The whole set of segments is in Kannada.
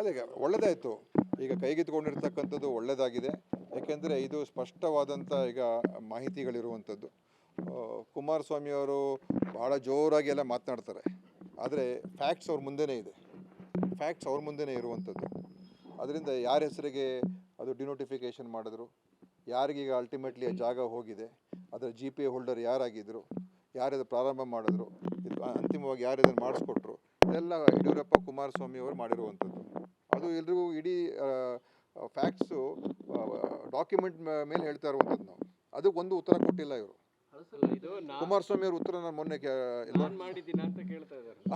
ಅದೇ ಒಳ್ಳೆಯದಾಯಿತು. ಈಗ ಕೈಗೆತ್ತಿಕೊಂಡಿರ್ತಕ್ಕಂಥದ್ದು ಒಳ್ಳೆಯದಾಗಿದೆ. ಯಾಕೆಂದರೆ ಇದು ಸ್ಪಷ್ಟವಾದಂಥ ಈಗ ಮಾಹಿತಿಗಳಿರುವಂಥದ್ದು. ಕುಮಾರಸ್ವಾಮಿಯವರು ಭಾಳ ಜೋರಾಗಿ ಎಲ್ಲ ಮಾತನಾಡ್ತಾರೆ, ಆದರೆ ಫ್ಯಾಕ್ಟ್ಸ್ ಅವ್ರ ಮುಂದೆನೇ ಇದೆ, ಫ್ಯಾಕ್ಟ್ಸ್ ಅವ್ರ ಮುಂದೆನೇ ಇರುವಂಥದ್ದು. ಅದರಿಂದ ಯಾರ ಹೆಸರಿಗೆ ಅದು ಡಿನೋಟಿಫಿಕೇಷನ್ ಮಾಡಿದ್ರು, ಯಾರಿಗೀಗ ಅಲ್ಟಿಮೇಟ್ಲಿ ಜಾಗ ಹೋಗಿದೆ, ಅದರ GPA ಹೋಲ್ಡರ್ ಯಾರಾಗಿದ್ದರು, ಯಾರಿದು ಪ್ರಾರಂಭ ಮಾಡಿದ್ರು, ಇದು ಅಂತಿಮವಾಗಿ ಯಾರು ಇದನ್ನು ಮಾಡಿಸ್ಕೊಟ್ರು, ಇದೆಲ್ಲ ಯಡಿಯೂರಪ್ಪ ಕುಮಾರಸ್ವಾಮಿ ಅವರು ಮಾಡಿರುವಂಥದ್ದು. ಅದು ಎಲ್ರಿಗೂ ಇಡೀ ಫ್ಯಾಕ್ಟ್ಸು ಡಾಕ್ಯುಮೆಂಟ್ ಮೇಲೆ ಹೇಳ್ತಾ ಇರುವಂಥದ್ದು. ನಾವು ಅದಕ್ಕೆ ಒಂದು ಉತ್ತರ ಕೊಟ್ಟಿಲ್ಲ ಇವರು. ಕುಮಾರಸ್ವಾಮಿ ಅವ್ರ ಉತ್ತರ ನಾನು ಮೊನ್ನೆ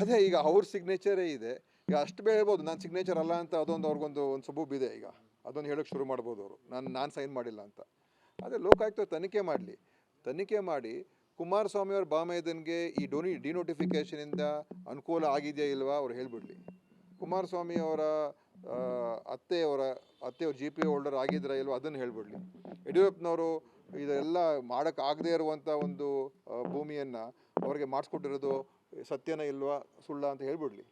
ಅದೇ ಈಗ ಅವ್ರ ಸಿಗ್ನೇಚರೇ ಇದೆ. ಈಗ ಅಷ್ಟು ಹೇಳ್ಬೋದು ನಾನು ಸಿಗ್ನೇಚರ್ ಅಲ್ಲ ಅಂತ, ಅದೊಂದು ಅವ್ರಿಗೊಂದು ಸಬೂಬ್ ಇದೆ. ಈಗ ಅದೊಂದು ಹೇಳೋಕ್ಕೆ ಶುರು ಮಾಡ್ಬೋದು ಅವರು, ನಾನು ಸೈನ್ ಮಾಡಿಲ್ಲ ಅಂತ. ಅದೇ ಲೋಕಾಯುಕ್ತ ತನಿಖೆ ಮಾಡಿ ಕುಮಾರಸ್ವಾಮಿ ಅವ್ರ ಬಾಮೈದನ್ಗೆ ಈ ಡಿನೋಟಿಫಿಕೇಷನಿಂದ ಅನುಕೂಲ ಆಗಿದೆಯಾ ಇಲ್ವಾ ಅವ್ರು ಹೇಳಿಬಿಡ್ಲಿ. ಕುಮಾರಸ್ವಾಮಿ ಅವರ ಅತ್ತೆಯವ್ರ GPA ಹೋಲ್ಡರ್ ಆಗಿದ್ರಾ ಇಲ್ವಾ ಅದನ್ನು ಹೇಳಿಬಿಡ್ಲಿ. ಯಡಿಯೂರಪ್ಪನವರು ಇದೆಲ್ಲ ಮಾಡೋಕ್ಕಾಗದೇ ಇರುವಂಥ ಒಂದು ಭೂಮಿಯನ್ನು ಅವ್ರಿಗೆ ಮಾಡಿಸ್ಕೊಟ್ಟಿರೋದು ಸತ್ಯನ ಇಲ್ವಾ ಸುಳ್ಳ ಅಂತ ಹೇಳಿಬಿಡ್ಲಿ.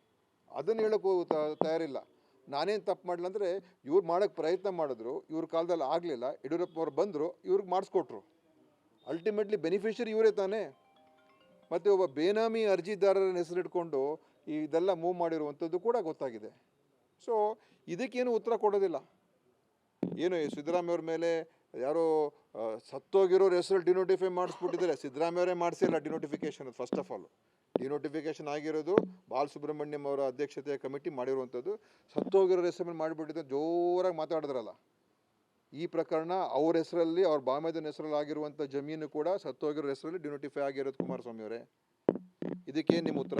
ಅದನ್ನು ಹೇಳೋಕ್ಕೂ ತಯಾರಿಲ್ಲ. ನಾನೇನು ತಪ್ಪು ಮಾಡಲಿಲ್ಲ ಅಂದರೆ ಇವ್ರು ಮಾಡೋಕ್ಕೆ ಪ್ರಯತ್ನ ಮಾಡಿದ್ರು, ಇವ್ರ ಕಾಲದಲ್ಲಿ ಆಗಲಿಲ್ಲ, ಯಡಿಯೂರಪ್ಪನವ್ರು ಬಂದರು, ಇವ್ರಿಗೆ ಮಾಡಿಸ್ಕೊಟ್ರು. ಅಲ್ಟಿಮೇಟ್ಲಿ ಬೆನಿಫಿಷರಿ ಇವರೇ ತಾನೇ. ಮತ್ತು ಒಬ್ಬ ಬೇನಾಮಿ ಅರ್ಜಿದಾರರ ಹೆಸರಿಟ್ಕೊಂಡು ಇದೆಲ್ಲ ಮೂವ್ ಮಾಡಿರುವಂಥದ್ದು ಕೂಡ ಗೊತ್ತಾಗಿದೆ. ಸೊ ಇದಕ್ಕೇನು ಉತ್ತರ ಕೊಡೋದಿಲ್ಲ. ಏನು ಸಿದ್ದರಾಮಯ್ಯವ್ರ ಮೇಲೆ ಯಾರೋ ಸತ್ತೋಗಿರೋರ ಹೆಸರಲ್ಲಿ ಡಿನೋಟಿಫೈ ಮಾಡಿಸ್ಬಿಟ್ಟಿದ್ದಾರೆ. ಸಿದ್ದರಾಮಯ್ಯವರೇ ಮಾಡಿಸಿಲ್ಲ denotification. First of all denotification ಆಗಿರೋದು ಬಾಲಸುಬ್ರಹ್ಮಣ್ಯಂ ಅವರ ಅಧ್ಯಕ್ಷತೆಯ ಕಮಿಟಿ ಮಾಡಿರುವಂಥದ್ದು. ಸತ್ತೋಗಿರೋರ ಹೆಸರಲ್ಲಿ ಮಾಡಿಬಿಟ್ಟಿದ್ದ ಜೋರಾಗಿ ಮಾತಾಡಿದ್ರಲ್ಲ. ಈ ಪ್ರಕರಣ ಅವ್ರ ಹೆಸರಲ್ಲಿ, ಅವ್ರ ಬಾಮೈದನ ಹೆಸರಲ್ಲಿ ಆಗಿರುವಂಥ ಜಮೀನು ಕೂಡ ಸತ್ತೋಗಿರೋ ಹೆಸರಲ್ಲಿ ಡಿನೋಟಿಫೈ ಆಗಿರೋದು ಕುಮಾರಸ್ವಾಮಿ ಅವರೇ. ಇದಕ್ಕೇನು ನಿಮ್ಮ ಉತ್ತರ?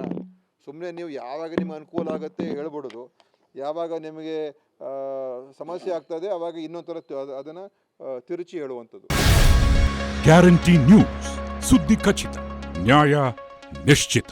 ಸುಮ್ಮನೆ ನೀವು ಯಾವಾಗ ನಿಮ್ಗೆ ಅನುಕೂಲ ಆಗುತ್ತೆ ಹೇಳ್ಬಿಡೋದು, ಯಾವಾಗ ನಿಮಗೆ ಸಮಸ್ಯೆ ಆಗ್ತದೆ ಆವಾಗ ಇನ್ನೊಂದು ಥರ ಅದನ್ನು ತಿರುಚಿ ಹೇಳುವಂಥದ್ದು. ಗ್ಯಾರಂಟಿ ನ್ಯೂಸ್, ಸುದ್ದಿ ಖಚಿತ, ನ್ಯಾಯ ನಿಶ್ಚಿತ.